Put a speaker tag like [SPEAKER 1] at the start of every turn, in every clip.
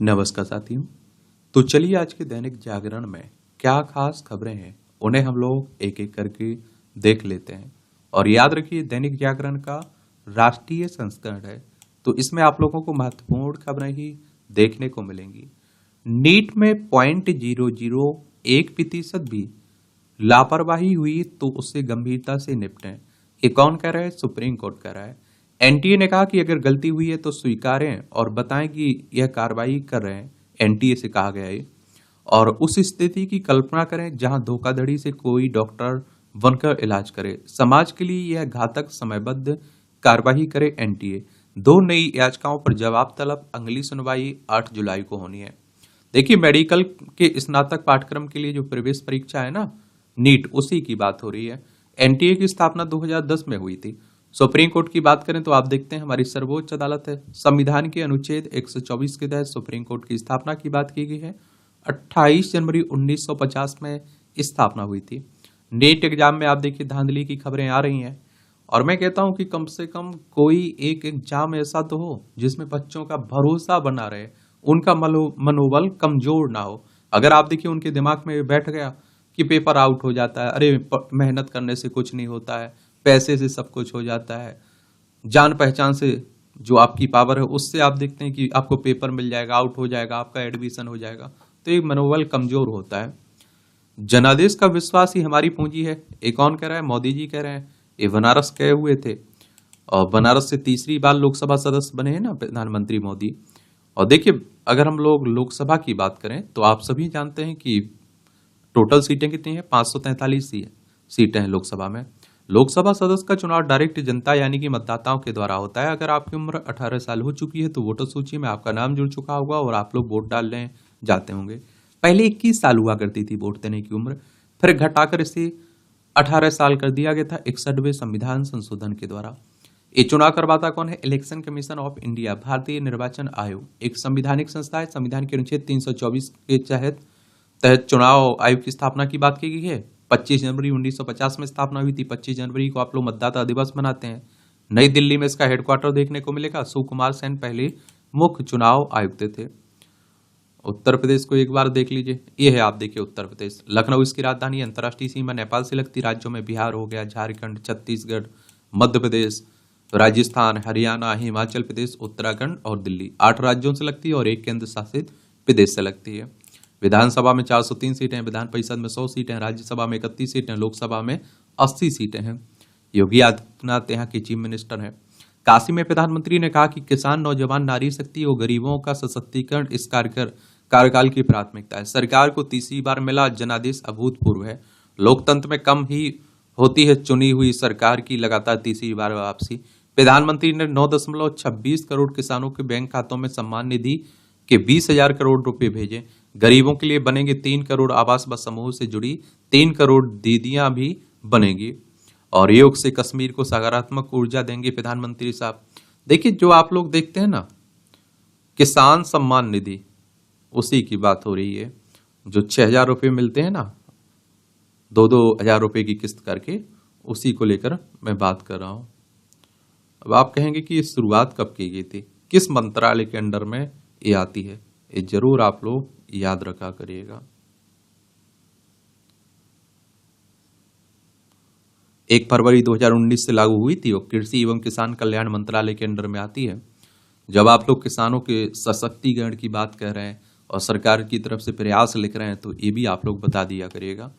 [SPEAKER 1] नमस्कार साथियों। तो चलिए आज के दैनिक जागरण में क्या खास खबरें हैं उन्हें हम लोग एक एक करके देख लेते हैं। और याद रखिए दैनिक जागरण का राष्ट्रीय संस्करण है, तो इसमें आप लोगों को महत्वपूर्ण खबरें ही देखने को मिलेंगी। नीट में 0.001% भी लापरवाही हुई तो उससे गंभीरता से निपटें। ये कौन कह रहा है? सुप्रीम कोर्ट कह रहा है। एनटीए ने कहा कि अगर गलती हुई है तो स्वीकारें और बताएं कि यह कार्रवाई कर रहे हैं। एनटीए से कहा गया है। और उस स्थिति की कल्पना करें जहां धोखाधड़ी से कोई डॉक्टर बनकर इलाज करे। समाज के लिए यह घातक समयबद्ध कार्रवाई करे एनटीए। 2 नई याचिकाओं पर जवाब तलब। अगली सुनवाई 8 जुलाई को होनी है। देखिए मेडिकल के स्नातक पाठ्यक्रम के लिए जो प्रवेश परीक्षा है ना, नीट, उसी की बात हो रही है। एनटीए की स्थापना 2010 में हुई थी। सुप्रीम कोर्ट की बात करें तो आप देखते हैं हमारी सर्वोच्च अदालत है। संविधान के अनुच्छेद 124 के तहत सुप्रीम कोर्ट की स्थापना की बात की गई है। 28 जनवरी 1950 में स्थापना हुई थी। नीट एग्जाम में आप देखिए धांधली की खबरें आ रही हैं। और मैं कहता हूं कि कम से कम कोई एक एग्जाम ऐसा तो हो जिसमें बच्चों का भरोसा बना रहे, उनका मनोबल कमजोर ना हो। अगर आप देखिए उनके दिमाग में बैठ गया कि पेपर आउट हो जाता है, अरे मेहनत करने से कुछ नहीं होता है, पैसे से सब कुछ हो जाता है, जान पहचान से जो आपकी पावर है उससे आप देखते हैं कि आपको पेपर मिल जाएगा, आउट हो जाएगा, आपका एडमिशन हो जाएगा, तो ये मनोबल कमजोर होता है। जनादेश का विश्वास ही हमारी पूंजी है। ये कौन कह रहा है? मोदी जी कह रहे हैं। ये बनारस गए हुए थे और बनारस से तीसरी बार लोकसभा सदस्य बने हैं ना प्रधानमंत्री मोदी। और देखिए अगर हम लोग लोकसभा की बात करें तो आप सभी जानते हैं कि टोटल सीटें कितनी हैं? 543 सीटें हैं लोकसभा में। लोकसभा सदस्य का चुनाव डायरेक्ट जनता यानी कि मतदाताओं के द्वारा होता है। अगर आपकी उम्र 18 साल हो चुकी है तो वोटर सूची में आपका नाम जुड़ चुका होगा और आप लोग वोट डालने जाते होंगे। पहले 21 साल हुआ करती थी वोट देने की उम्र, फिर घटाकर इसे 18 साल कर दिया गया था 61वें संविधान संशोधन के द्वारा। ये चुनाव करवाता कौन है? इलेक्शन कमीशन ऑफ इंडिया, भारतीय निर्वाचन आयोग, एक संवैधानिक संस्था है। संविधान के अनुच्छेद 324 के तहत चुनाव आयोग की स्थापना की बात की गई है। 25 जनवरी 1950 में स्थापना हुई थी। 25 जनवरी को आप लोग मतदाता दिवस मनाते हैं। नई दिल्ली में इसका हेडक्वार्टर देखने को मिलेगा। सुकुमार सेन पहले मुख्य चुनाव आयुक्त थे। उत्तर प्रदेश को एक बार देख लीजिए, ये है आप देखिए उत्तर प्रदेश। लखनऊ इसकी राजधानी। अंतर्राष्ट्रीय सीमा नेपाल से लगती राज्यों में बिहार हो गया, झारखंड, छत्तीसगढ़, मध्य प्रदेश, राजस्थान, हरियाणा, हिमाचल प्रदेश, उत्तराखंड और दिल्ली 8 राज्यों से लगती है और एक केंद्र शासित प्रदेश से लगती है। विधानसभा में 403 सीटें हैं, विधान परिषद में 100 सीटें हैं, राज्यसभा में 31 सीटें, लोकसभा में 80 सीटें हैं। योगी आदित्यनाथ यहाँ के चीफ मिनिस्टर हैं। काशी में प्रधानमंत्री ने कहा कि किसान, नौजवान, नारी शक्ति और गरीबों का सशक्तिकरण इस कार्यकाल की प्राथमिकता है। सरकार को तीसरी बार मिला जनादेश, अभूतपूर्व है। लोकतंत्र में कम ही होती है चुनी हुई सरकार की लगातार तीसरी बार वापसी। प्रधानमंत्री ने 9.26 करोड़ किसानों के बैंक खातों में सम्मान निधि के 20,000 करोड़ रुपए भेजे। गरीबों के लिए बनेंगे 3 करोड़ आवास व समूह से जुड़ी 3 करोड़ दीदियां भी बनेंगी। और योग से कश्मीर को सकारात्मक ऊर्जा देंगे प्रधानमंत्री साहब। देखिए जो आप लोग देखते हैं ना किसान सम्मान निधि, उसी की बात हो रही है। जो 6,000 रुपये मिलते हैं ना, 2-2 हजार रुपये की किस्त करके, उसी को लेकर मैं बात कर रहा हूं। अब आप कहेंगे कि ये शुरुआत कब की गई थी, किस मंत्रालय के अंडर में ये आती है? ये जरूर आप लोग याद रखा करिएगा। 1 फरवरी 2019 से लागू हुई थी और कृषि एवं किसान कल्याण मंत्रालय के अंडर में आती है। जब आप लोग किसानों के सशक्तिकरण की बात कर रहे हैं और सरकार की तरफ से प्रयास लिख रहे हैं तो ये भी आप लोग बता दिया करिएगा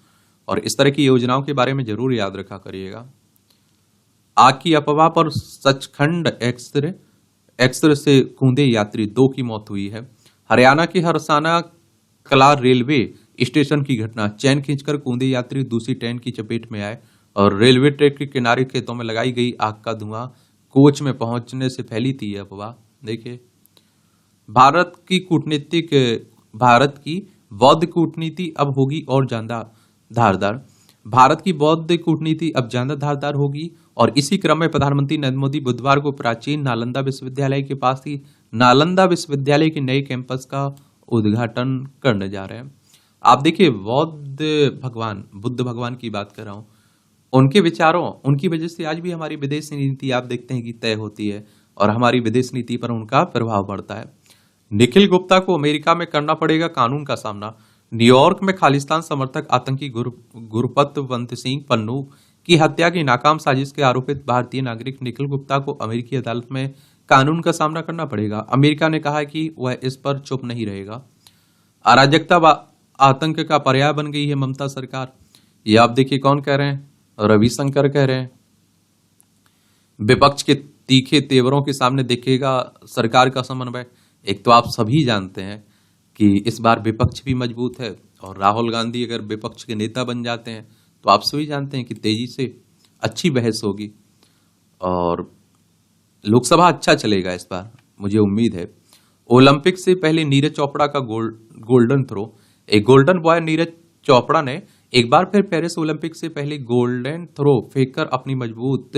[SPEAKER 1] और इस तरह की योजनाओं के बारे में जरूर याद रखा करिएगा। आग की अफवाह पर सचखंड एक्सप्रेस से कूदे यात्री, 2 की मौत हुई है। हरियाणा के हरसाना कला रेलवे स्टेशन की घटना, चैन खींचकर कूदे यात्री दूसरी ट्रेन की चपेट में आए और रेलवे ट्रैक के किनारे खेतों में लगाई गई आग का धुआं कोच में पहुंचने से फैली थी यह अफवाह। देखिए भारत की बौद्ध कूटनीति अब होगी और ज्यादा धारदार। भारत की बौद्ध कूटनीति अब ज्यादा धारदार होगी और इसी क्रम में प्रधानमंत्री नरेंद्र मोदी बुधवार को प्राचीन नालंदा विश्वविद्यालय के पास ही नालंदा विश्वविद्यालय के नए कैंपस का उद्घाटन करने जा रहे हैं। आप देखिए बुद्ध भगवान की बात कर रहा हूं। उनके विचारों, उनकी वजह से आज भी हमारी विदेश नीति आप देखते हैं कि तय होती है और हमारी विदेश नीति पर उनका प्रभाव पड़ता है। निखिल गुप्ता को अमेरिका में करना पड़ेगा कानून का सामना। न्यूयॉर्क में खालिस्तान समर्थक आतंकी गुरपतवंत सिंह पन्नू की हत्या की नाकाम साजिश के आरोपित भारतीय नागरिक निखिल गुप्ता को अमेरिकी अदालत में कानून का सामना करना पड़ेगा। अमेरिका ने कहा है कि वह इस पर चुप नहीं रहेगा। अराजकता व आतंक का पर्याय बन गई है ममता सरकार। ये आप देखिए कौन कह रहे हैं, रविशंकर कह रहे हैं। विपक्ष के तीखे तेवरों के सामने दिखेगा सरकार का समन्वय। एक तो आप सभी जानते हैं कि इस बार विपक्ष भी मजबूत है और राहुल गांधी अगर विपक्ष के नेता बन जाते हैं तो आप सभी जानते हैं कि तेजी से अच्छी बहस होगी और लोकसभा अच्छा चलेगा इस बार, मुझे उम्मीद है। ओलंपिक से पहले नीरज चोपड़ा का गोल्डन थ्रो। एक गोल्डन बॉय नीरज चोपड़ा ने एक बार फिर पेरिस ओलंपिक से पहले गोल्डन थ्रो फेंककर अपनी मजबूत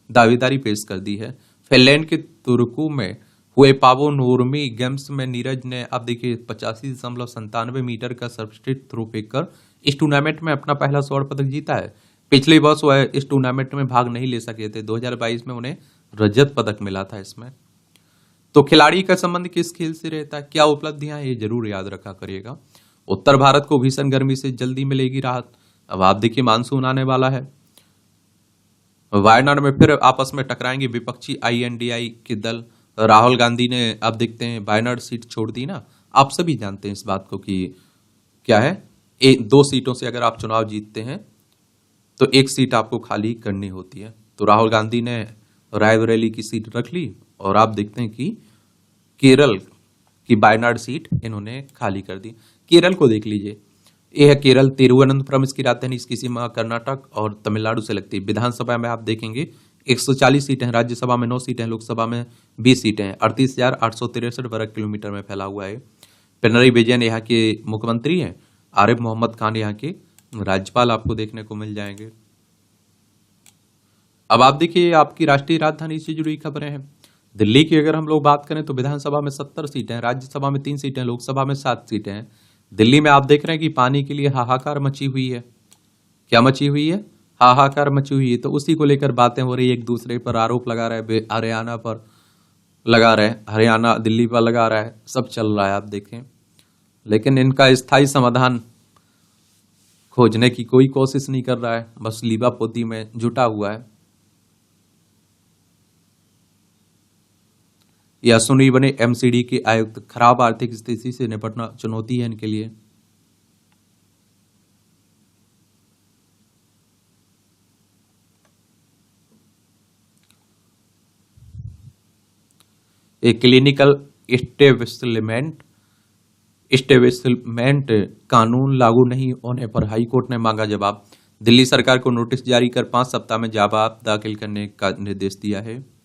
[SPEAKER 1] दावेदारी पेश कर दी है। फिनलैंड के तुर्कू में हुए पावो नूर्मी गेम्स में नीरज ने अब देखिए 85.97 मीटर का सर्वश्रेष्ठ थ्रो फेंककर इस टूर्नामेंट में अपना पहला स्वर्ण पदक जीता है। पिछले वर्ष वह इस टूर्नामेंट में भाग नहीं ले सके थे। 2022 में उन्हें रजत पदक मिला था इसमें। तो खिलाड़ी का संबंध किस खेल से रहता है, क्या उपलब्धियां, ये जरूर याद रखा करिएगा। उत्तर भारत को भीषण गर्मी से जल्दी मिलेगी राहत। अब आप देखिए मानसून आने वाला है। वायनाड में फिर आपस में टकराएंगे विपक्षी INDI के दल। राहुल गांधी ने अब देखते हैं वायनाड सीट छोड़ दी ना। आप सभी जानते हैं इस बात को कि क्या है, 2 सीटों से अगर आप चुनाव जीतते हैं तो 1 सीट आपको खाली करनी होती है। तो राहुल गांधी ने रायबरेली की सीट रख ली और आप देखते हैं कि केरल की वायनाड सीट इन्होंने खाली कर दी। केरल को देख लीजिए, ये है केरल, तिरुवनंतपुरम इसकी राजधानी, इसकी सीमा कर्नाटक और तमिलनाडु से लगती है। विधानसभा में आप देखेंगे 140 सीटें हैं, राज्यसभा में 9 सीटें हैं, लोकसभा में 20 सीटें हैं। 38,863 वर्ग किलोमीटर में फैला हुआ है। पिनरई विजयन यहाँ के मुख्यमंत्री हैं। आरिफ मोहम्मद खान यहाँ के राज्यपाल आपको देखने को मिल जाएंगे। अब आप देखिए आपकी राष्ट्रीय राजधानी से जुड़ी खबरें हैं। दिल्ली की अगर हम लोग बात करें तो विधानसभा में 70 सीटें हैं, राज्यसभा में 3 सीटें, लोकसभा में 7 सीटें हैं। दिल्ली में आप देख रहे हैं कि पानी के लिए हाहाकार मची हुई है। क्या मची हुई है? हाहाकार मची हुई है। तो उसी को लेकर बातें हो रही है, एक दूसरे पर आरोप लगा रहे, हरियाणा पर लगा रहे, हरियाणा दिल्ली पर लगा रहा है, सब चल रहा है आप देखें। लेकिन इनका स्थायी समाधान खोजने की कोई कोशिश नहीं कर रहा है, बस लीबापोती में जुटा हुआ है। या सुनी बने MCD के आयुक्त। खराब आर्थिक स्थिति से निपटना चुनौती है इनके लिए। एक क्लिनिकल इस्टेब्लिशमेंट कानून लागू नहीं होने पर हाईकोर्ट ने मांगा जवाब। दिल्ली सरकार को नोटिस जारी कर 5 सप्ताह में जवाब दाखिल करने का निर्देश दिया है।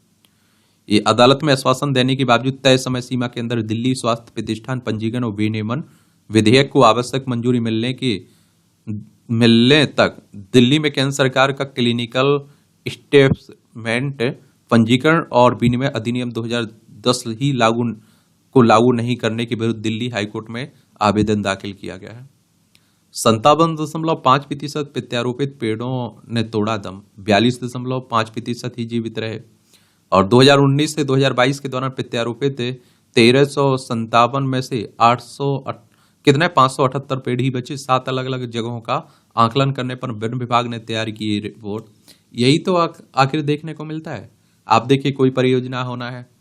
[SPEAKER 1] ये अदालत में आश्वासन देने के बावजूद तय समय सीमा के अंदर दिल्ली स्वास्थ्य प्रतिष्ठान पंजीकरण और विनियमन विधेयक को आवश्यक मंजूरी मिलने तक दिल्ली में केंद्र सरकार का क्लिनिकल स्टेटमेंट पंजीकरण और विनिमय अधिनियम 2010 ही लागू नहीं करने के विरुद्ध दिल्ली हाईकोर्ट में आवेदन दाखिल किया गया है। 57.5% प्रत्यारोपित पेड़ों ने तोड़ा दम, 42.5% ही जीवित रहे। और 2019 से 2022 के दौरान प्रत्यारोपित 1357 में से 578 पेड़ ही बचे। 7 अलग अलग जगहों का आकलन करने पर वन विभाग ने तैयार की रिपोर्ट। यही तो आखिर देखने को मिलता है। आप देखिए कोई परियोजना होना है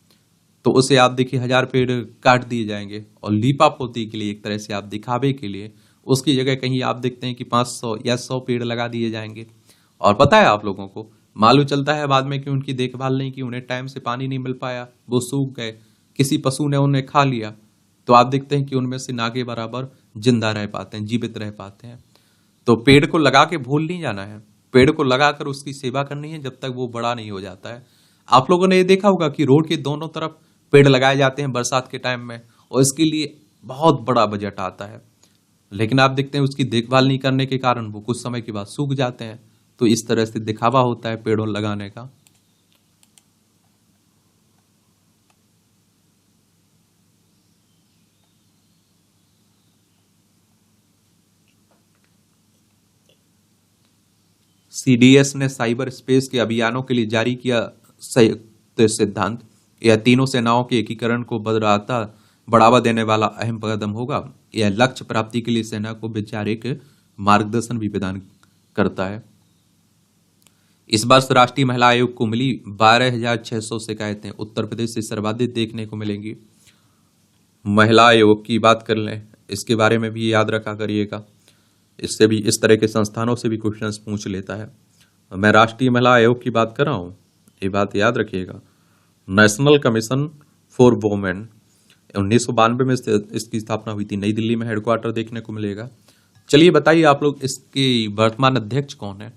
[SPEAKER 1] तो उसे आप देखिए 1000 पेड़ काट दिए जाएंगे और लीपापोती के लिए, एक तरह से आप दिखावे के लिए, उसकी जगह कहीं आप देखते हैं कि 500 या 100 पेड़ लगा दिए जाएंगे। और पता है आप लोगों को, मालूम चलता है बाद में कि उनकी देखभाल नहीं की, उन्हें टाइम से पानी नहीं मिल पाया, वो सूख गए, किसी पशु ने उन्हें खा लिया। तो आप देखते हैं कि उनमें से ना के बराबर जिंदा रह पाते हैं, जीवित रह पाते हैं। तो पेड़ को लगा के भूल नहीं जाना है, पेड़ को लगाकर उसकी सेवा करनी है जब तक वो बड़ा नहीं हो जाता है। आप लोगों ने ये देखा होगा कि रोड के दोनों तरफ पेड़ लगाए जाते हैं बरसात के टाइम में, और इसके लिए बहुत बड़ा बजट आता है। लेकिन आप देखते हैं उसकी देखभाल नहीं करने के कारण वो कुछ समय के बाद सूख जाते हैं। तो इस तरह से दिखावा होता है पेड़ों लगाने का। CDS ने साइबर स्पेस के अभियानों के लिए जारी किया संयुक्त सिद्धांत। यह तीनों सेनाओं के एकीकरण को बढ़ाता बढ़ावा देने वाला अहम कदम होगा। यह लक्ष्य प्राप्ति के लिए सेना को वैचारिक मार्गदर्शन भी प्रदान करता है। इस वर्ष राष्ट्रीय महिला आयोग को मिली 12,600 शिकायतें, उत्तर प्रदेश से सर्वाधिक देखने को मिलेंगी। महिला आयोग की बात कर लें, इसके बारे में भी याद रखा करिएगा, इससे भी इस तरह के संस्थानों से भी क्वेश्चंस पूछ लेता है। मैं राष्ट्रीय महिला आयोग की बात कर रहा हूँ, ये बात याद रखिएगा। नेशनल कमीशन फॉर वुमेन 1992 में इसकी स्थापना हुई थी, नई दिल्ली में हेडक्वार्टर देखने को मिलेगा। चलिए बताइए आप लोग, इसके वर्तमान अध्यक्ष कौन है?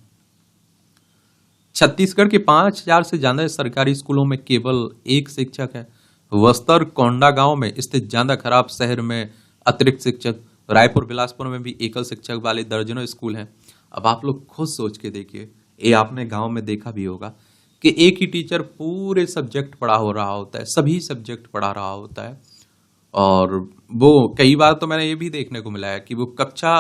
[SPEAKER 1] छत्तीसगढ़ के 5,000 से ज्यादा सरकारी स्कूलों में केवल एक शिक्षक है। बस्तर कोंडागांव में स्थित ज्यादा खराब शहर में अतिरिक्त शिक्षक, रायपुर बिलासपुर में भी एकल शिक्षक वाले दर्जनों स्कूल हैं। अब आप लोग खुद सोच के देखिए, ये आपने गांव में देखा भी होगा कि एक ही टीचर पूरे सब्जेक्ट पढ़ा हो रहा होता है, सभी सब्जेक्ट पढ़ा रहा होता है। और वो कई बार तो मैंने ये भी देखने को मिला है कि वो कक्षा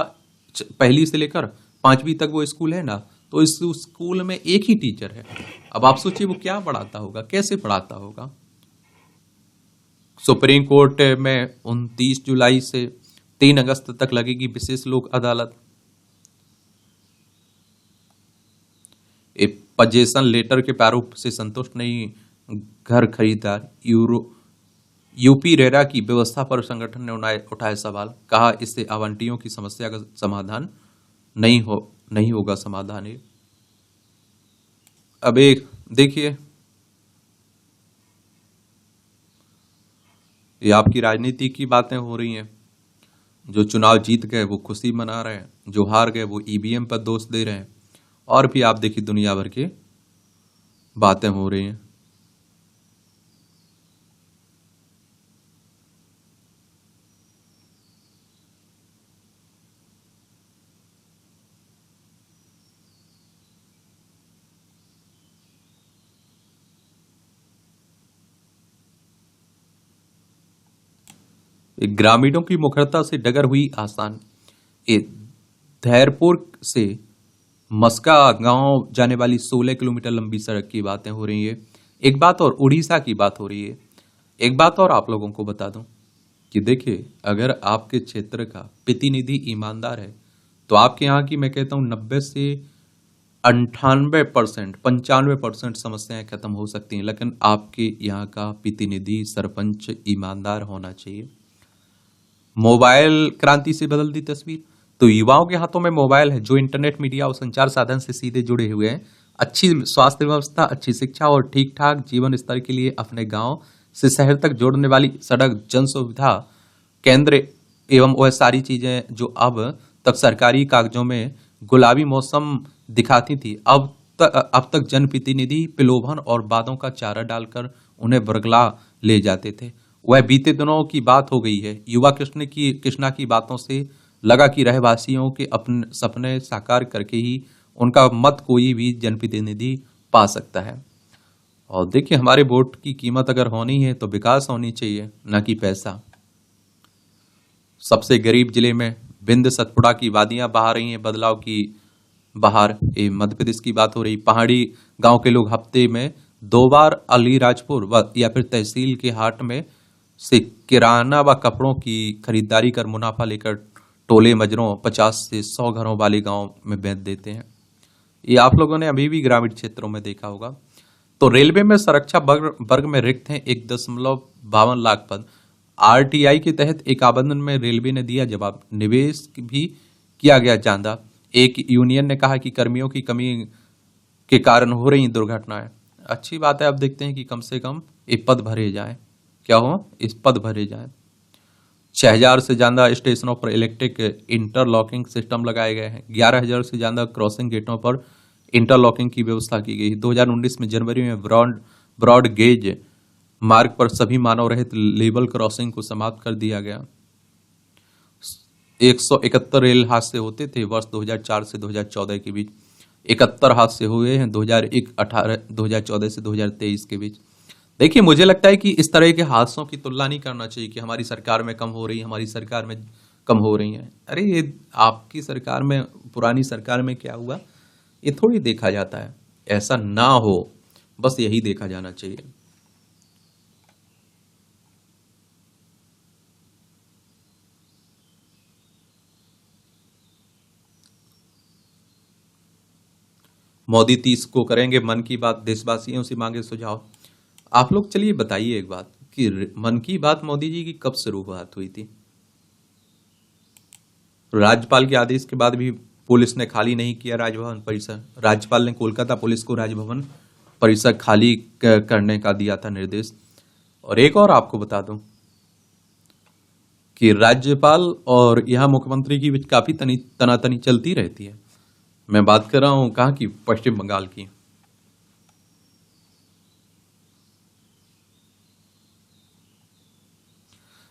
[SPEAKER 1] पहली से लेकर 5वीं तक वो स्कूल है ना, तो इस स्कूल में एक ही टीचर है। अब आप सोचिए वो क्या पढ़ाता होगा, कैसे पढ़ाता होगा। सुप्रीम कोर्ट में 29 जुलाई से 3 अगस्त तक लगेगी विशेष लोक अदालत। पजेशन लेटर के प्रारूप से संतुष्ट नहीं घर खरीदार, यूपी रेरा की व्यवस्था पर संगठन ने उठाया सवाल, कहा इससे आवंटियों की समस्या का समाधान नहीं होगा समाधान। अब एक देखिए, ये आपकी राजनीति की बातें हो रही हैं। जो चुनाव जीत गए वो खुशी मना रहे हैं, जो हार गए वो ईवीएम पर दोष दे रहे हैं, और भी आप देखिए दुनिया भर की बातें हो रही हैं। ग्रामीणों की मुखरता से डगर हुई आसान। ये धैरपुर से मस्का गांव जाने वाली 16 किलोमीटर लंबी सड़क की बातें हो रही है। एक बात और, उड़ीसा की बात हो रही है। एक बात और आप लोगों को बता दूं कि देखिए, अगर आपके क्षेत्र का प्रतिनिधि ईमानदार है तो आपके यहाँ की मैं कहता हूं 90 से 98%, 95% समस्याएं खत्म हो सकती हैं, लेकिन आपके यहाँ का प्रतिनिधि सरपंच ईमानदार होना चाहिए। मोबाइल क्रांति से बदल दी तस्वीर, तो युवाओं के हाथों में मोबाइल है जो इंटरनेट, मीडिया और संचार साधन से सीधे जुड़े हुए हैं। अच्छी स्वास्थ्य व्यवस्था, अच्छी शिक्षा और ठीक ठाक जीवन स्तर के लिए अपने गांव से शहर तक जोड़ने वाली सड़क, जन सुविधा केंद्र एवं वह सारी चीजें जो अब तक सरकारी कागजों में गुलाबी मौसम दिखाती थी, अब तक जनप्रतिनिधि प्रलोभन और वादों का चारा डालकर उन्हें बरगला ले जाते थे। वह बीते दिनों की बात हो गई है। युवा कृष्णा की बातों से लगा कि रहवासियों के अपने सपने साकार करके ही उनका मत कोई भी जनप्रतिनिधि पा सकता है। और देखिए, हमारे वोट की कीमत अगर होनी है तो विकास होनी चाहिए, न कि पैसा। सबसे गरीब जिले में विंध्य सतपुड़ा की वादियां बहा रही हैं बदलाव की बहार। ये मध्य प्रदेश की बात हो रही। पहाड़ी गांव के लोग हफ्ते में 2 बार अलीराजपुर या फिर तहसील के हाट में से किराना व कपड़ों की खरीदारी कर मुनाफा लेकर टोले मजरों 50 से 100 घरों वाले गांव में बेच देते हैं। ये आप लोगों ने अभी भी ग्रामीण क्षेत्रों में देखा होगा। तो रेलवे में सुरक्षा वर्ग में रिक्त हैं 1.52 लाख पद। आरटीआई के तहत एक आवेदन में रेलवे ने दिया जवाब, निवेश भी किया गया ज्यादा। एक यूनियन ने कहा कि कर्मियों की कमी के कारण हो रही दुर्घटनाएं। अच्छी बात है, अब देखते हैं कि कम से कम ये पद भरे जाएं। क्या हो, इस पद भरे जाएं। 6,000 से ज्यादा स्टेशनों पर इलेक्ट्रिक इंटरलॉकिंग सिस्टम लगाए गए हैं। 11,000 से ज्यादा क्रॉसिंग गेटों पर इंटरलॉकिंग की व्यवस्था की गई। 2019 में जनवरी में ब्रॉड गेज मार्ग पर सभी मानव रहित लेवल क्रॉसिंग को समाप्त कर दिया गया। 171 रेल हादसे होते थे वर्ष 2004 से 2014 के बीच। 71 हादसे हुए हैं 2014 से 2023 के बीच। देखिए, मुझे लगता है कि इस तरह के हादसों की तुलना नहीं करना चाहिए कि हमारी सरकार में कम हो रही है, हमारी सरकार में कम हो रही है। अरे ये आपकी सरकार में, पुरानी सरकार में क्या हुआ ये थोड़ी देखा जाता है। ऐसा ना हो, बस यही देखा जाना चाहिए। मोदी 30 को करेंगे मन की बात, देशवासियों से मांगे सुझाव। आप लोग चलिए बताइए एक बात कि मन की बात मोदी जी की कब शुरुआत हुई थी? राज्यपाल के आदेश के बाद भी पुलिस ने खाली नहीं किया राजभवन परिसर। राज्यपाल ने कोलकाता पुलिस को राजभवन परिसर खाली करने का दिया था निर्देश। और एक और आपको बता दूं कि राज्यपाल और यहाँ मुख्यमंत्री की बीच काफी तनातनी चलती रहती है। मैं बात कर रहा हूं कहाँ की? पश्चिम बंगाल की।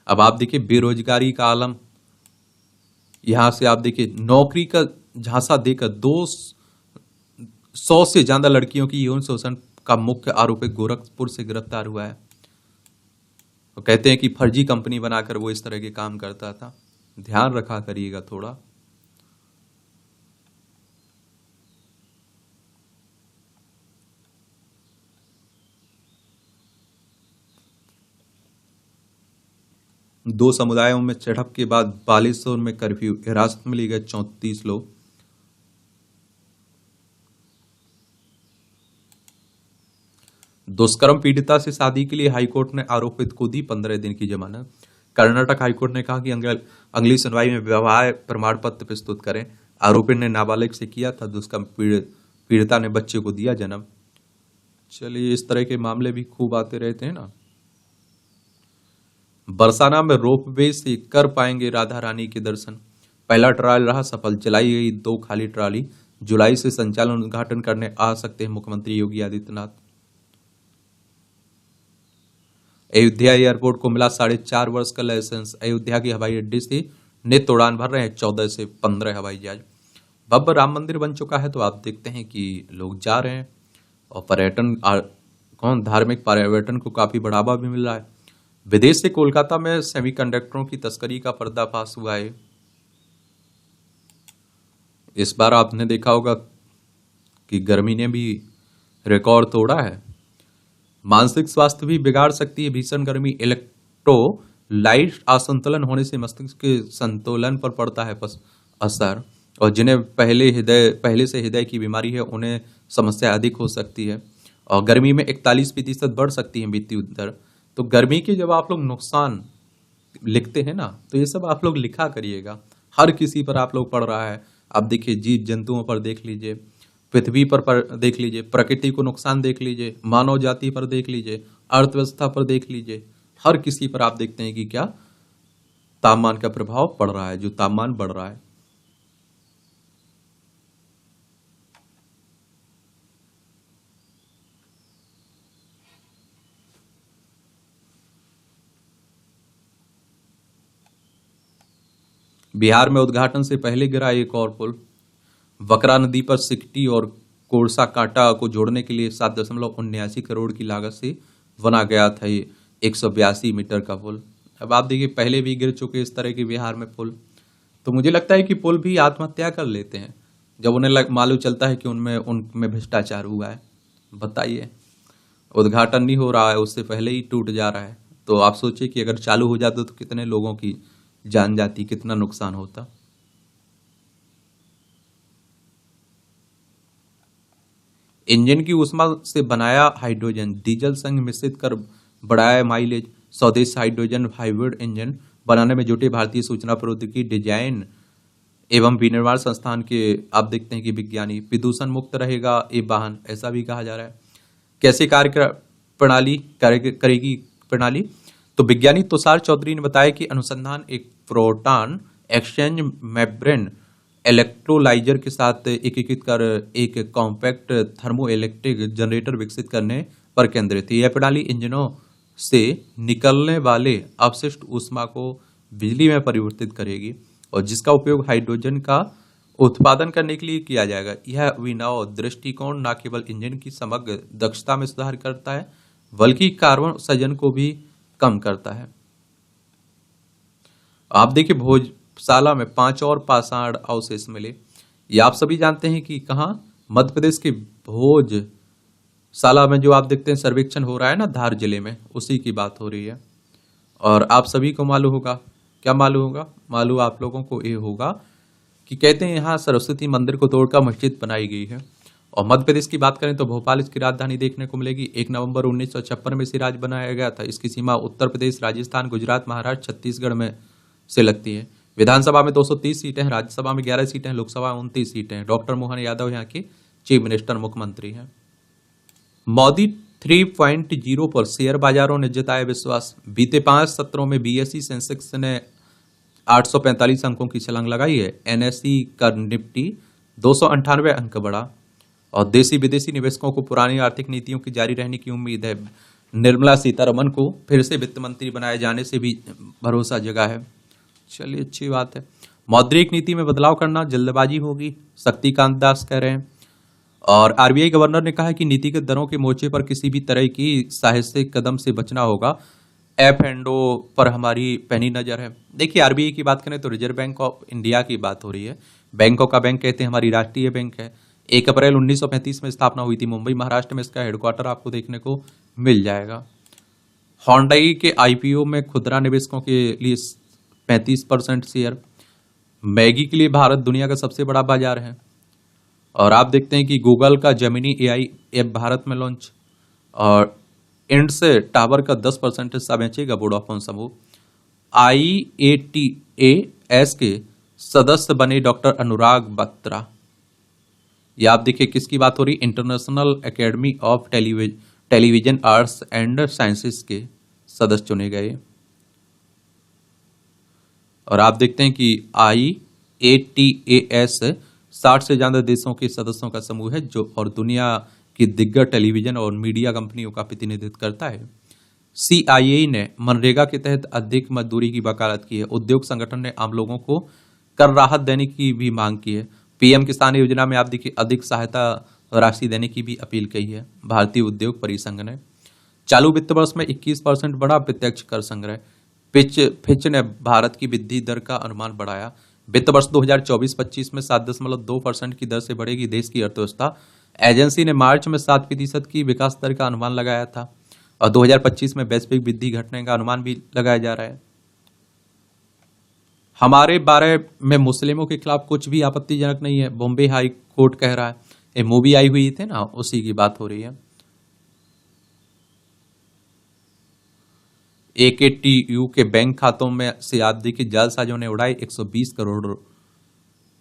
[SPEAKER 1] अब आप देखिए बेरोजगारी का आलम, यहां से आप देखिए नौकरी का झांसा देकर 200 से ज्यादा लड़कियों की यौन शोषण का मुख्य आरोपी गोरखपुर से गिरफ्तार हुआ है। वो कहते हैं कि फर्जी कंपनी बनाकर वो इस तरह के काम करता था। ध्यान रखा करिएगा थोड़ा। दो समुदायों में झड़प के बाद बालेश्वर में कर्फ्यू, हिरासत में लिए गए 34 लोग। दुष्कर्म पीड़िता से शादी के लिए हाईकोर्ट ने आरोपित को दी 15 दिन की जमानत। कर्नाटक हाईकोर्ट ने कहा कि अगली सुनवाई में विवाह प्रमाण पत्र प्रस्तुत करें। आरोपी ने नाबालिग से किया था दुष्कर्म, पीड़िता ने बच्चे को दिया जन्म। चलिए, इस तरह के मामले भी खूब आते रहते हैं ना। बरसाना में रोपवे से कर पाएंगे राधा रानी के दर्शन। पहला ट्रायल रहा सफल, चलाई गई 2 खाली ट्राली। जुलाई से संचालन उद्घाटन करने आ सकते हैं मुख्यमंत्री योगी आदित्यनाथ। अयोध्या एयरपोर्ट को मिला 4.5 वर्ष का लाइसेंस। अयोध्या के हवाई अड्डे से नित्य उड़ान भर रहे हैं 14 से 15 हवाई जहाज। भव्य राम मंदिर बन चुका है, तो आप देखते हैं कि लोग जा रहे हैं और धार्मिक पर्यटन को काफी बढ़ावा भी मिल रहा है। विदेश से कोलकाता में सेमीकंडक्टरों की तस्करी का पर्दाफाश हुआ है। इस बार आपने देखा होगा कि गर्मी ने भी रिकॉर्ड तोड़ा है। मानसिक स्वास्थ्य भी बिगाड़ सकती है भीषण गर्मी। इलेक्ट्रोलाइट असंतुलन होने से मस्तिष्क के संतुलन पर पड़ता है असर, और जिन्हें पहले से हृदय की बीमारी है उन्हें समस्या अधिक हो सकती है। और गर्मी में 41% बढ़ सकती है मृत्यु दर। तो गर्मी के जब आप लोग नुकसान लिखते हैं ना, तो ये सब आप लोग लिखा करिएगा। हर किसी पर आप लोग पड़ रहा है। आप देखिए, जीव जंतुओं पर देख लीजिए, पृथ्वी पर देख लीजिए, प्रकृति को नुकसान देख लीजिए, मानव जाति पर देख लीजिए, अर्थव्यवस्था पर देख लीजिए। हर किसी पर आप देखते हैं कि क्या तापमान का प्रभाव पड़ रहा है, जो तापमान बढ़ रहा है। बिहार में उद्घाटन से पहले गिरा एक और पुल। वकरा नदी पर सिकटी और कोरसा कांटा को जोड़ने के लिए 7.79 करोड़ की लागत से बना गया था ये 182 मीटर का पुल। अब आप देखिए, पहले भी गिर चुके इस तरह के बिहार में पुल। तो मुझे लगता है कि पुल भी आत्महत्या कर लेते हैं जब उन्हें मालूम चलता है कि उनमें भ्रष्टाचार हुआ है। बताइए, उद्घाटन नहीं हो रहा है, उससे पहले ही टूट जा रहा है। तो आप सोचिए कि अगर चालू हो जाता तो कितने लोगों की जान जाती, कितना नुकसान होता। इंजन की ऊष्मा से बनाया हाइड्रोजन, डीजल संग मिश्रित कर बढ़ाया माइलेज। स्वदेश हाइड्रोजन हाइब्रिड इंजन बनाने में जुटे भारतीय सूचना प्रौद्योगिकी डिजाइन एवं विनिर्माण संस्थान के आप देखते हैं कि विज्ञानी। प्रदूषण मुक्त रहेगा ये वाहन, ऐसा भी कहा जा रहा है। कैसे कार्य करेगी प्रणाली? तो विज्ञानी तुषार चौधरी ने बताया कि अनुसंधान एक प्रोटॉन एक्सचेंज मेम्ब्रेन इलेक्ट्रोलाइजर के साथ एकीकृत कर एक कॉम्पैक्ट थर्मोइलेक्ट्रिक जनरेटर विकसित करने पर केंद्रित है। यह प्रणाली इंजनों से निकलने वाले अपशिष्ट ऊष्मा को बिजली में परिवर्तित करेगी और जिसका उपयोग हाइड्रोजन का उत्पादन करने के लिए किया जाएगा। यह अभिनव दृष्टिकोण न केवल इंजन की समग्र दक्षता में सुधार करता है बल्कि कार्बन उत्सर्जन को भी कम करता है। आप देखिए, भोजशाला में 5 और पाषाण अवशेष मिले। ये आप सभी जानते हैं कि कहाँ? मध्य प्रदेश के भोजशाला में जो आप देखते हैं सर्वेक्षण हो रहा है ना धार जिले में, उसी की बात हो रही है। और आप सभी को मालूम होगा, क्या मालूम होगा? मालूम आप लोगों को ये होगा कि कहते हैं यहाँ सरस्वती मंदिर को तोड़कर मस्जिद बनाई गई है और मध्य प्रदेश की बात करें तो भोपाल इसकी राजधानी देखने को मिलेगी। 1 नवंबर 1956 में इसे राज्य बनाया गया था। इसकी सीमा उत्तर प्रदेश, राजस्थान, गुजरात, महाराष्ट्र, छत्तीसगढ़ में से लगती है। विधानसभा में 230 सीटें हैं, राज्यसभा में 11 सीटें हैं, लोकसभा में 29 सीटें हैं। डॉक्टर मोहन यादव यहाँ के चीफ मिनिस्टर, मुख्यमंत्री हैं। मोदी 3.0 पर शेयर बाजारों ने जताया विश्वास। बीते 5 सत्रों में बीएसई सेंसेक्स ने 845 अंकों की छलांग लगाई है। एनएसई का निफ्टी 298 अंक बढ़ा और देसी विदेशी निवेशकों को पुरानी आर्थिक नीतियों की जारी रहने की उम्मीद है। निर्मला सीतारमण को फिर से वित्त मंत्री बनाए जाने से भी भरोसा जगा है। चलिए, अच्छी बात है। मौद्रिक नीति में बदलाव करना जल्दबाजी होगी, शक्तिकांत दास कह रहे हैं। और आरबीआई गवर्नर ने कहा कि नीतिगत दरों के मोर्चे पर किसी भी तरह की साहसिक कदम से बचना होगा। F&O पर हमारी पैनी नजर है। देखिए, आरबीआई की बात करें तो रिजर्व बैंक ऑफ इंडिया की बात हो रही है। बैंकों का बैंक कहते हैं, हमारी राष्ट्रीय बैंक है। 1 अप्रैल 1935 में स्थापना हुई थी। मुंबई, महाराष्ट्र में इसका हेडक्वार्टर आपको देखने को मिल जाएगा। होंडाई के आईपीओ में खुदरा निवेशकों के लिए 35% शेयर। मैगी के लिए भारत दुनिया का सबसे बड़ा बाजार है। और आप देखते हैं कि गूगल का जेमिनी एआई ऐप भारत में लॉन्च। और इंड से टावर का 10% हिस्सा बेचेगा वोडाफोन समूह। IATAS के सदस्य बने डॉक्टर अनुराग बत्रा। ये आप देखिए किसकी बात हो रही, international academy of television arts and sciences के सदस्य चुने गए। और आप देखते हैं कि IATAS 60 से ज्यादा देशों के सदस्यों का समूह है जो और दुनिया की दिग्गज टेलीविजन और मीडिया कंपनियों का प्रतिनिधित्व करता है। CII ने मनरेगा के तहत अधिक मजदूरी की वकालत की है। उद्योग संगठन ने आम लोगों को कर राहत देने की भी मांग की है। पीएम किसान योजना में आप देखिए अधिक सहायता राशि देने की भी अपील की है भारतीय उद्योग परिसंघ ने। चालू वित्त वर्ष में 21% बढ़ा प्रत्यक्ष कर संग्रह। फिच ने भारत की वृद्धि दर का अनुमान बढ़ाया। वित्त वर्ष 2024-25 में 7.2% की दर से बढ़ेगी देश की अर्थव्यवस्था। एजेंसी ने मार्च में 7% की विकास दर का अनुमान लगाया था और 2025 में वैश्विक वृद्धि घटने का अनुमान भी लगाया जा रहा है। हमारे बारे में मुस्लिमों के खिलाफ कुछ भी आपत्तिजनक नहीं है, बॉम्बे हाई कोर्ट कह रहा है। ये मूवी आई हुई थी ना, उसी की बात हो रही है। AKTU के बैंक खातों में से आप देखिए जालसाजों ने उड़ाए 120 करोड़।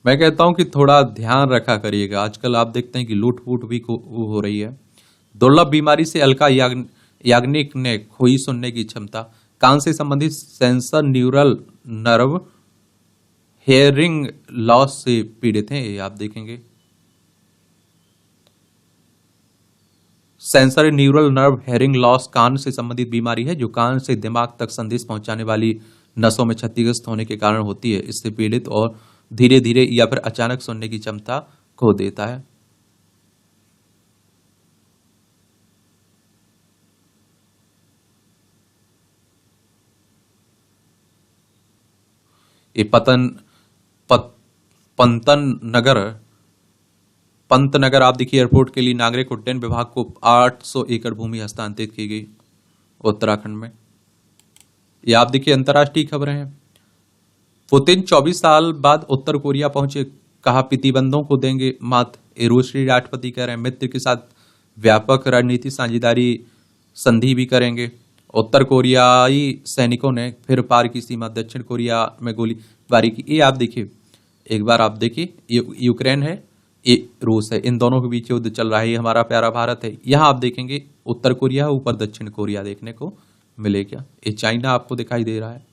[SPEAKER 1] मैं कहता हूं कि थोड़ा ध्यान रखा करिएगा। आजकल आप देखते हैं कि लूट फूट भी हो रही है। दुर्लभ बीमारी से अलका याग्निक ने खोई सुनने की क्षमता। कान से संबंधित sensor neural nerve hearing loss से पीड़ित हैं, ये आप देखेंगे। Sensor neural nerve hearing loss कान से संबंधित बीमारी है जो कान से दिमाग तक संदेश पहुंचाने वाली नसों में क्षतिग्रस्त होने के कारण होती है। इससे पीड़ित और धीरे धीरे या फिर अचानक सुनने की क्षमता खो देता है। ये पंतनगर आप देखिए एयरपोर्ट के लिए नागरिक उड्डयन विभाग को 800 एकड़ भूमि हस्तांतरित की गई उत्तराखंड में। ये आप देखिए अंतर्राष्ट्रीय खबरें हैं। पुतिन 24 साल बाद उत्तर कोरिया पहुंचे, कहा प्रतिबंधों को देंगे मात। रूसी राष्ट्रपति कह रहे हैं मित्र के साथ व्यापक रणनीति साझेदारी संधि भी करेंगे। उत्तर कोरियाई सैनिकों ने फिर पार की सीमा, दक्षिण कोरिया में गोलीबारी की। ये आप देखिए, एक बार आप देखिए, ये यूक्रेन है, ये रूस है, इन दोनों के बीच युद्ध चल रहा है। ये हमारा प्यारा भारत है। यहाँ आप देखेंगे उत्तर कोरिया, ऊपर दक्षिण कोरिया देखने को मिलेगा। ये चाइना आपको दिखाई दे रहा है।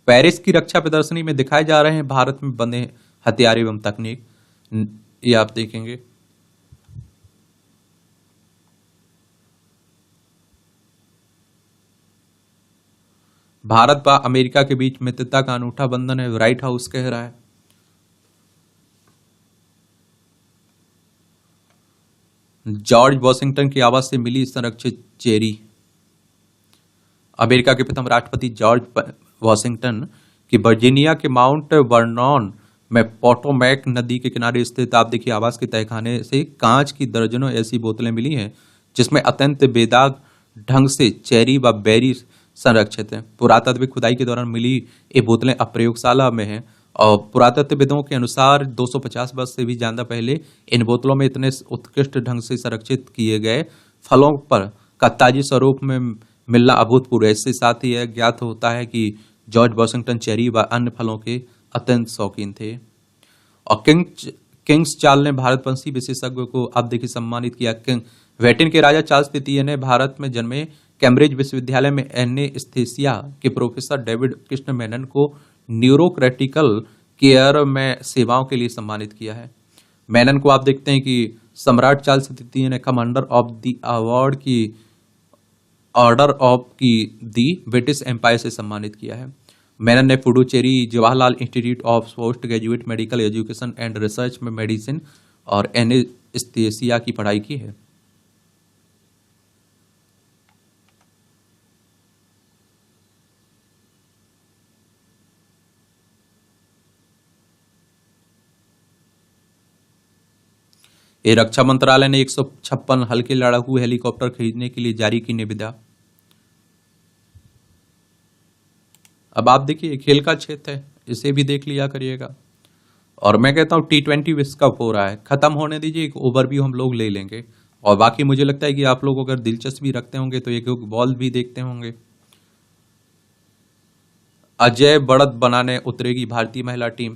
[SPEAKER 1] पेरिस की रक्षा प्रदर्शनी में दिखाए जा रहे हैं भारत में बने हथियार एवं तकनीक। ये आप देखेंगे। भारत व अमेरिका के बीच मित्रता का अनूठा बंधन है, व्हाइट हाउस कह रहा है। जॉर्ज वॉशिंगटन की आवाज से मिली संरक्षित चेरी। अमेरिका के प्रथम राष्ट्रपति जॉर्ज वॉशिंगटन की वर्जीनिया के माउंट वर्नॉन में पोटोमैक नदी के किनारे स्थित आप देखिए आवास के तहखाने से कांच की दर्जनों ऐसी बोतलें मिली हैं जिसमें अत्यंत बेदाग ढंग से चेरी व बेरी संरक्षित हैं। पुरातात्विक खुदाई के दौरान मिली ये बोतलें अब प्रयोगशाला में हैं और पुरातत्वविदों के अनुसार 250 वर्ष से भी ज्यादा पहले इन बोतलों में इतने उत्कृष्ट ढंग से संरक्षित किए गए फलों पर का ताजी स्वरूप में मिलना अभूतपूर्व है। इसके साथ ही यह ज्ञात होता है कि जॉर्ज वॉशिंगटन चेरी व अन्य फलों के अत्यंत शौकीन थे। और किंग्स चार्ल्स ने भारतवंशी विशेषज्ञों को अब देखिए सम्मानित किया। ब्रिटेन के राजा चार्ल्स तृतीय ने भारत में जन्मे कैम्ब्रिज विश्वविद्यालय में एनेस्थीसिया के प्रोफेसर डेविड कृष्ण मेनन को न्यूरोक्रिटिकल केयर में सेवाओं के लिए सम्मानित किया है। मेनन को आप देखते हैं कि सम्राट चार्ल्स तृतीय ने कमांडर ऑफ द अवार्ड की ऑर्डर ऑफ की दी ब्रिटिश एम्पायर से सम्मानित किया है। मेनन ने Puducherry Jawaharlal institute of post graduate medical education and research में मेडिसिन और एनेस्थीसिया की पढ़ाई की है। ये रक्षा मंत्रालय ने 156 हल्के लड़ाकू हेलीकॉप्टर खरीदने के लिए जारी की निविदा। अब आप देखिए खेल का क्षेत्र है, इसे भी देख लिया करिएगा। और मैं कहता हूँ T20 विश्व कप हो रहा है, खत्म होने दीजिए, एक ओवरव्यू हम लोग ले लेंगे। और बाकी मुझे लगता है कि आप लोग अगर दिलचस्पी रखते होंगे तो एक बॉल भी देखते होंगे। अजय बढ़त बनाने उतरेगी भारतीय महिला टीम,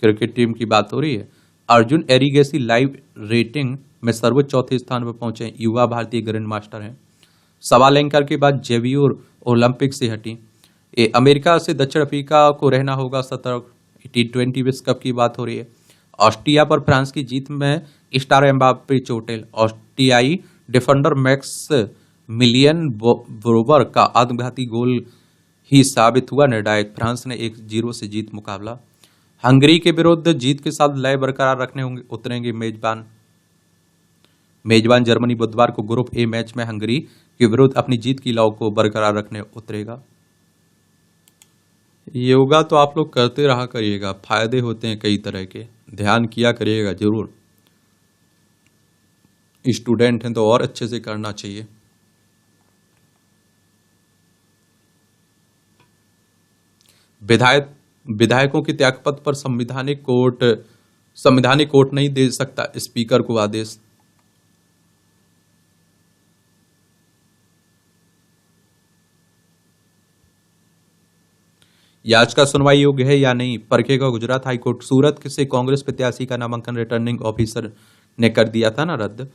[SPEAKER 1] क्रिकेट टीम की बात हो रही है। अर्जुन एरिगेसी लाइव रेटिंग में सर्वोच्च चौथे स्थान पर पहुंचे युवा भारतीय ग्रैंड मास्टर हैं। सवाल एंकर के बाद जेवियर ओलंपिक से हटी। अमेरिका से दक्षिण अफ्रीका को रहना होगा सतर्क। T20 विश्व कप की बात हो रही है। ऑस्ट्रिया पर फ्रांस की जीत में स्टार एम्बाप्पे चोटिल। ऑस्ट्रियाई डिफेंडर मैक्स मिलियन ब्रोवर का आत्मघाती गोल ही साबित हुआ निर्णायक। फ्रांस ने 1-0 से जीत मुकाबला। हंगरी के विरुद्ध जीत के साथ लय बरकरार रखने उतरेंगे मेजबान जर्मनी बुधवार को ग्रुप ए मैच में हंगरी के विरुद्ध अपनी जीत की लौ को बरकरार रखने उतरेगा। योगा तो आप लोग करते रहा करिएगा, फायदे होते हैं कई तरह के, ध्यान किया करिएगा जरूर। स्टूडेंट हैं तो और अच्छे से करना चाहिए। विधायकों के त्यागपत्र पर संवैधानिक कोर्ट नहीं दे सकता, स्पीकर को आदेश। याचिका सुनवाई योग्य है या नहीं, परखेगा गुजरात हाईकोर्ट। सूरत से कांग्रेस प्रत्याशी का नामांकन रिटर्निंग ऑफिसर ने कर दिया था ना रद्द,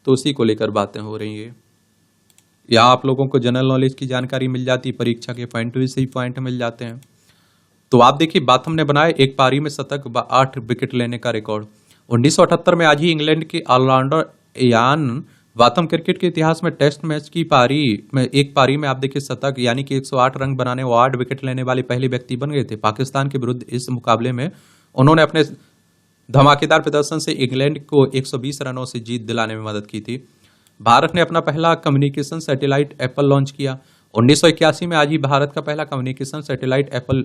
[SPEAKER 1] तो उसी को लेकर बातें हो रही है। यहाँ आप लोगों को जनरल नॉलेज की जानकारी मिल जाती, परीक्षा के पॉइंट भी सही पॉइंट मिल जाते हैं। तो आप देखिए बात हमने बनाए एक पारी में शतक व 8 विकेट लेने का रिकॉर्ड। 1978 में आज ही इंग्लैंड के ऑलराउंडर इयान वाथम क्रिकेट के इतिहास में टेस्ट मैच की एक पारी में आप देखिए शतक यानी कि 108 रन बनाने और 8 विकेट लेने वाले पहले व्यक्ति बन गए थे। पाकिस्तान के विरुद्ध इस मुकाबले में उन्होंने अपने धमाकेदार प्रदर्शन से इंग्लैंड को 120 रनों से जीत दिलाने में मदद की थी। भारत ने अपना पहला कम्युनिकेशन सैटेलाइट एप्पल लॉन्च किया। 1981 में आज ही भारत का पहला कम्युनिकेशन सैटेलाइट एप्पल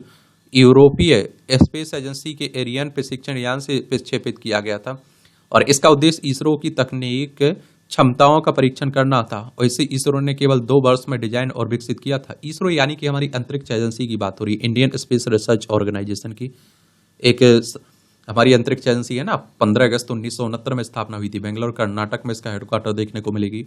[SPEAKER 1] यूरोपीय स्पेस एजेंसी के एरियन प्रशिक्षण यान से प्रक्षेपित किया गया था और इसका उद्देश्य इसरो की तकनीक क्षमताओं का परीक्षण करना था। और इसे इसरो ने केवल 2 वर्ष में डिजाइन और विकसित किया था। इसरो यानी कि हमारी अंतरिक्ष एजेंसी की बात हो रही है, इंडियन स्पेस रिसर्च ऑर्गेनाइजेशन की एक हमारी अंतरिक्ष एजेंसी है ना। 15 अगस्त 1969 में स्थापना हुई थी। बेंगलोर कर्नाटक में इसका हेडक्वार्टर देखने को मिलेगी।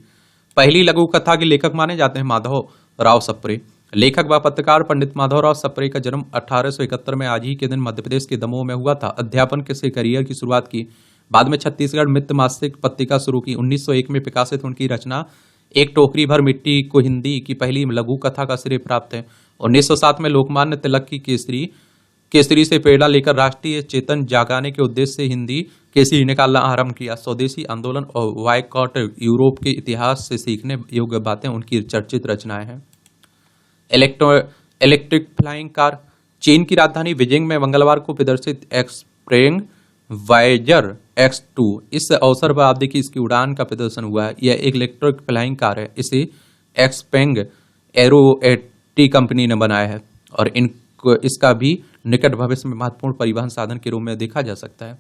[SPEAKER 1] पहली लघु कथा के लेखक माने जाते हैं माधव राव सप्रे। लेखक व पत्रकार पंडित माधवराव सप्रे का जन्म 1871 में आज ही के दिन मध्य प्रदेश के दमोह में हुआ था। अध्यापन के करियर की शुरुआत की, बाद में छत्तीसगढ़ मित्र मासिक पत्रिका शुरू की। 1901 में प्रकाशित उनकी रचना एक टोकरी भर मिट्टी को हिंदी की पहली लघु कथा का श्रेय प्राप्त है। 1907 में लोकमान्य तिलक की केसरी से प्रेरणा लेकर राष्ट्रीय चेतन जागाने के उद्देश्य से हिंदी केसरी निकालना आरंभ किया। स्वदेशी आंदोलन और वायकॉट यूरोप के इतिहास से सीखने योग्य बातें उनकी चर्चित रचनाएं हैं। Electric flying car. चीन की राजधानी बीजिंग में मंगलवार को प्रदर्शित एक्सप्रेंग वायजर X2 इस अवसर पर आप देखिए इसकी उड़ान का प्रदर्शन हुआ है। यह एक इलेक्ट्रिक फ्लाइंग कार है। इसे एक्सपेंग एरोएटी कंपनी ने बनाया है और इसका भी निकट भविष्य में महत्वपूर्ण परिवहन साधन के रूप में देखा जा सकता है।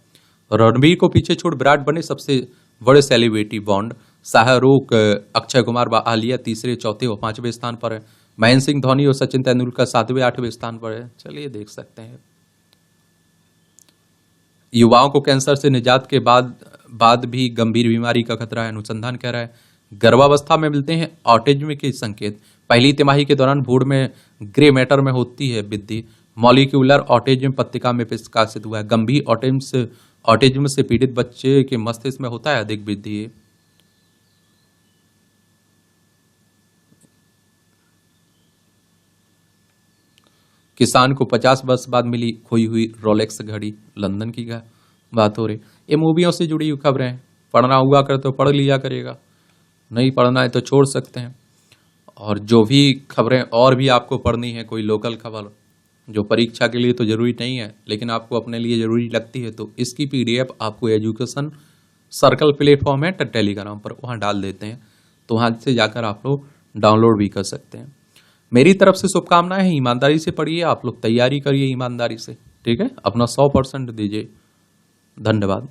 [SPEAKER 1] रणबीर को पीछे छोड़ विराट बने सबसे बड़े सेलिब्रिटी। बॉन्ड, शाहरुख, अक्षय कुमार व आलिया तीसरे, चौथे और 5वें स्थान पर है। महेंद्र सिंह धोनी और सचिन तेंदुलकर 7वें 8वें स्थान पर है। चलिए देख सकते हैं। युवाओं को कैंसर से निजात के बाद भी गंभीर बीमारी का खतरा है। अनुसंधान कह रहा है गर्भावस्था में मिलते हैं ऑटिज्म के संकेत। पहली तिमाही के दौरान भ्रूण में ग्रे मैटर में होती है वृद्धि। मॉलिक्यूलर ऑटिज्म पत्रिका में प्रकाशित हुआ है। गंभीर ऑटिज्म से पीड़ित बच्चे के मस्तिष्क में होता है अधिक वृद्धि। किसान को 50 वर्ष बाद मिली खोई हुई रोलेक्स घड़ी। लंदन की बात हो रही। ये मूवियों से जुड़ी हुई खबरें हैं। पढ़ना हुआ कर तो पढ़ लिया करेगा, नहीं पढ़ना है तो छोड़ सकते हैं। और जो भी खबरें और भी आपको पढ़नी है, कोई लोकल खबर जो परीक्षा के लिए तो जरूरी नहीं है लेकिन आपको अपने लिए जरूरी लगती है, तो इसकी PDF आपको एजुकेशन सर्कल प्लेटफॉर्म है टेलीग्राम पर, वहाँ डाल देते हैं। तो वहाँ से जाकर आप लोग डाउनलोड भी कर सकते हैं। मेरी तरफ से शुभकामनाएं हैं। ईमानदारी से पढ़िए, आप लोग तैयारी करिए ईमानदारी से, ठीक है। अपना 100% दीजिए। धन्यवाद।